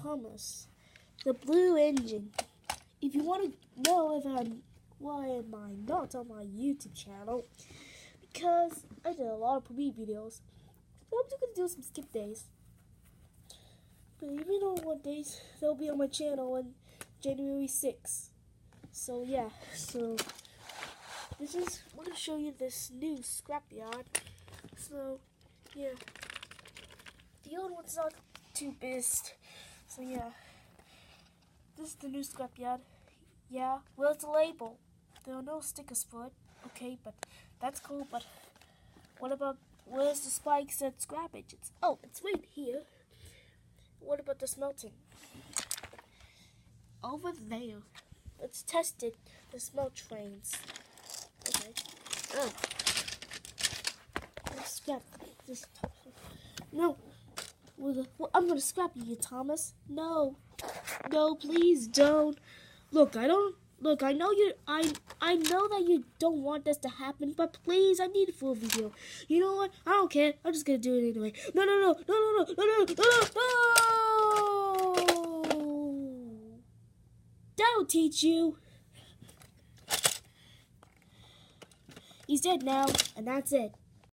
Thomas, the Blue Engine. If you want to know why am I not on my YouTube channel, because I did a lot of premiere videos, so I'm just gonna do some skip days. But even on what days they'll be on my channel on January 6th. So yeah, we're gonna show you this new scrapyard. So yeah, the old one's not too best. So yeah, this is the new scrapyard. Yeah, well, it's a label. There are no stickers for it. Okay, but that's cool. But what about where's the spikes that scrappage? It's right here. What about the smelting? Over there. Let's test it. The smelt trains. Okay. Let's scrap this. No. I'm gonna scrap you, Thomas. No, please don't. Look, I know I know that you don't want this to happen, but please, I need a full video. You know what? I don't care. I'm just gonna do it anyway. No. That'll teach you. He's dead now, and that's it.